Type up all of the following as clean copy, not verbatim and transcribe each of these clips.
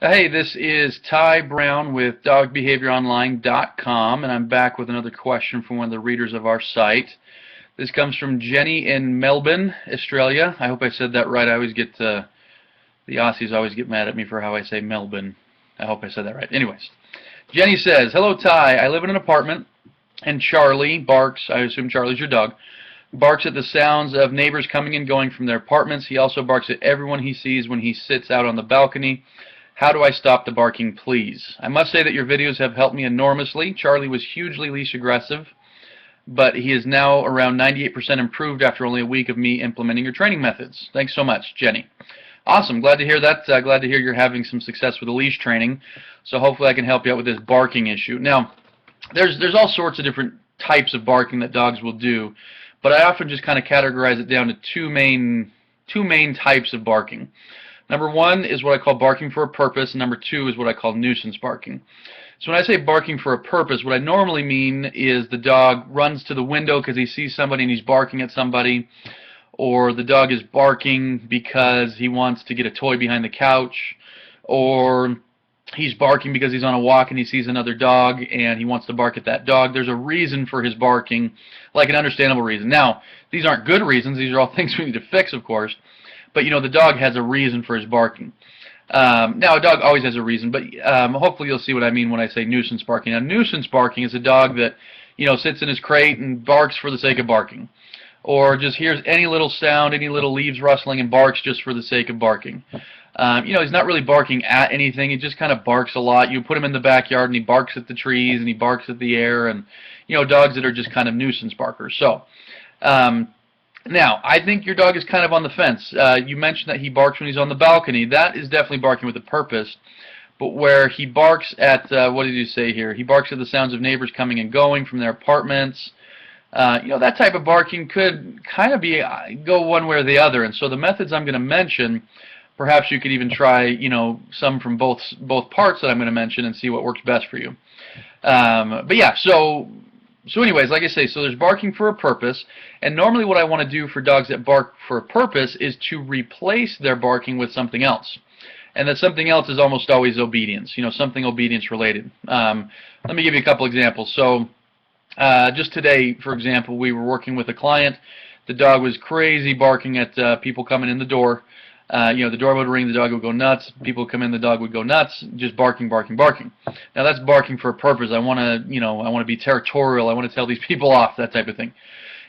Hey, this is Ty Brown with DogBehaviorOnline.com, and I'm back with another question from one of the readers of our site. This comes from Jenny in Melbourne, Australia. I hope I said that right. I always get the Aussies always get mad at me for how I say Melbourne. I hope I said that right. Anyways, Jenny says, "Hello, Ty. I live in an apartment, and Charlie barks. I assume Charlie's your dog. Barks at the sounds of neighbors coming and going from their apartments. He also barks at everyone he sees when he sits out on the balcony. How do I stop the barking, please? I must say that your videos have helped me enormously. Charlie was hugely leash aggressive, but he is now around 98% improved after only a week of me implementing your training methods. Thanks so much, Jenny." Awesome. Glad to hear that. Glad to hear you're having some success with the leash training. So hopefully I can help you out with this barking issue. Now, there's all sorts of different types of barking that dogs will do, but I often just kind of categorize it down to two main types of barking. Number one is what I call barking for a purpose, and number two is what I call nuisance barking. So when I say barking for a purpose, what I normally mean is the dog runs to the window because he sees somebody and he's barking at somebody, or the dog is barking because he wants to get a toy behind the couch, or he's barking because he's on a walk and he sees another dog and he wants to bark at that dog. There's a reason for his barking, like an understandable reason. Now, these aren't good reasons. These are all things we need to fix, of course. But, you know, the dog has a reason for his barking. Now, a dog always has a reason, but hopefully you'll see what I mean when I say nuisance barking. Now, nuisance barking is a dog that, you know, sits in his crate and barks for the sake of barking, or just hears any little sound, any little leaves rustling, and barks just for the sake of barking. You know, he's not really barking at anything. He just kind of barks a lot. You put him in the backyard, and he barks at the trees, and he barks at the air, and, you know, dogs that are just kind of nuisance barkers. So, now, I think your dog is kind of on the fence. You mentioned that he barks when he's on the balcony. That is definitely barking with a purpose. But where he barks at, what did you say here? He barks at the sounds of neighbors coming and going from their apartments. You know, that type of barking could kind of go one way or the other. And so the methods I'm going to mention, perhaps you could even try, you know, some from both parts that I'm going to mention and see what works best for you. But yeah, so anyways, like I say, so there's barking for a purpose, and normally what I want to do for dogs that bark for a purpose is to replace their barking with something else. And that something else is almost always obedience, you know, something obedience related. Let me give you a couple examples. So just today, for example, we were working with a client. The dog was crazy barking at people coming in the door. You know, the door would ring, the dog would go nuts. People would come in, the dog would go nuts, just barking, barking, barking. Now that's barking for a purpose. I want to, you know, I want to be territorial. I want to tell these people off, that type of thing.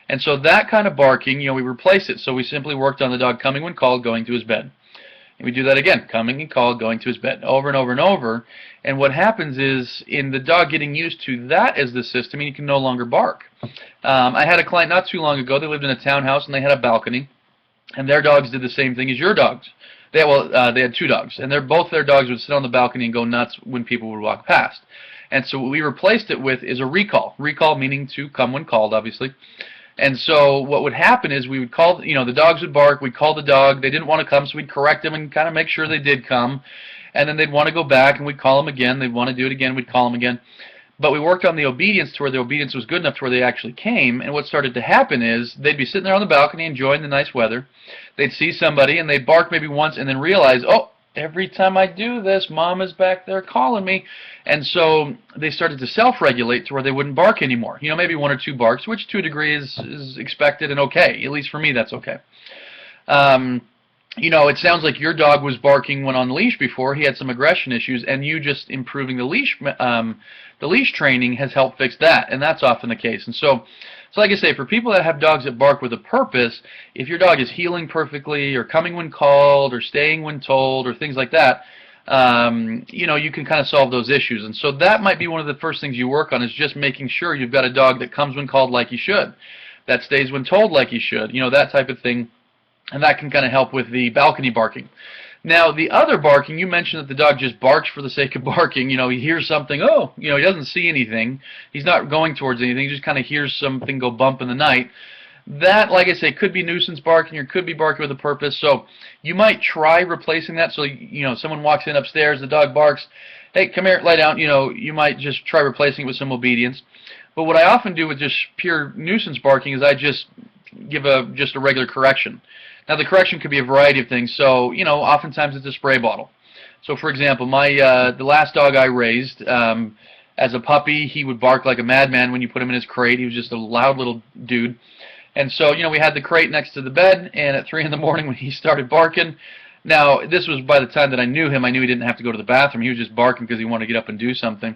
And so that kind of barking, you know, we replace it. So we simply worked on the dog coming when called, going to his bed. And we do that again, coming and called, going to his bed, over and over and over. And what happens is, in the dog getting used to that as the system, he can no longer bark. I had a client not too long ago. They lived in a townhouse and they had a balcony. And their dogs did the same thing as your dogs. They had two dogs, and both their dogs would sit on the balcony and go nuts when people would walk past. And so what we replaced it with is a recall. Recall meaning to come when called, obviously. And so what would happen is we would call, you know, the dogs would bark, we'd call the dog, they didn't want to come, so we'd correct them and kind of make sure they did come. And then they'd want to go back, and we'd call them again, they'd want to do it again, we'd call them again. But we worked on the obedience to where the obedience was good enough to where they actually came, and what started to happen is they'd be sitting there on the balcony enjoying the nice weather. They'd see somebody, and they'd bark maybe once and then realize, oh, every time I do this, Mom is back there calling me. And so they started to self-regulate to where they wouldn't bark anymore. You know, maybe one or two barks, which to a degree is expected and okay. At least for me, that's okay. You know, it sounds like your dog was barking when on leash before. He had some aggression issues, and you just improving the leash training has helped fix that, and that's often the case. And so like I say, for people that have dogs that bark with a purpose, if your dog is healing perfectly, or coming when called, or staying when told, or things like that, you know, you can kind of solve those issues. And so that might be one of the first things you work on, is just making sure you've got a dog that comes when called like he should, that stays when told like he should, you know, that type of thing. And that can kind of help with the balcony barking. Now, the other barking, you mentioned that the dog just barks for the sake of barking. You know, he hears something, oh, you know, he doesn't see anything. He's not going towards anything. He just kind of hears something go bump in the night. That, like I say, could be nuisance barking or could be barking with a purpose. So you might try replacing that. So, you know, someone walks in upstairs, the dog barks, hey, come here, lie down. You know, you might just try replacing it with some obedience. But what I often do with just pure nuisance barking is I just give just a regular correction. Now, the correction could be a variety of things. So, you know, oftentimes it's a spray bottle. So, for example, the last dog I raised, as a puppy, he would bark like a madman when you put him in his crate. He was just a loud little dude. And so, we had the crate next to the bed, and at 3 in the morning when he started barking, now, this was by the time that I knew him. I knew he didn't have to go to the bathroom. He was just barking because he wanted to get up and do something.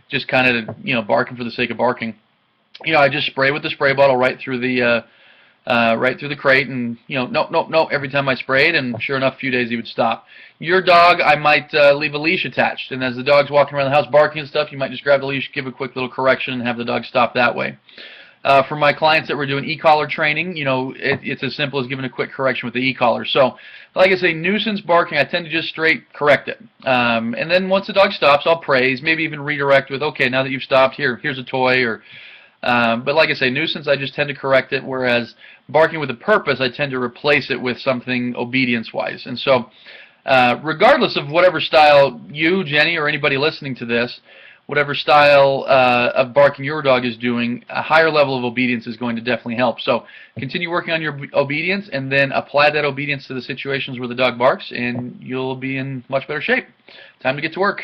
Just kind of, barking for the sake of barking. I just spray with the spray bottle right through the crate, and no, every time I sprayed, and sure enough, a few days he would stop. Your dog, I might leave a leash attached, and as the dog's walking around the house barking and stuff, you might just grab the leash, give a quick little correction, and have the dog stop that way. For my clients that were doing e-collar training, it's as simple as giving a quick correction with the e-collar. So, like I say, nuisance barking, I tend to just straight correct it. And then once the dog stops, I'll praise, maybe even redirect with, okay, now that you've stopped, here's a toy, or but like I say, nuisance, I just tend to correct it, whereas barking with a purpose, I tend to replace it with something obedience-wise. And so, regardless of whatever style you, Jenny, or anybody listening to this, whatever style of barking your dog is doing, a higher level of obedience is going to definitely help. So continue working on your obedience, and then apply that obedience to the situations where the dog barks, and you'll be in much better shape. Time to get to work.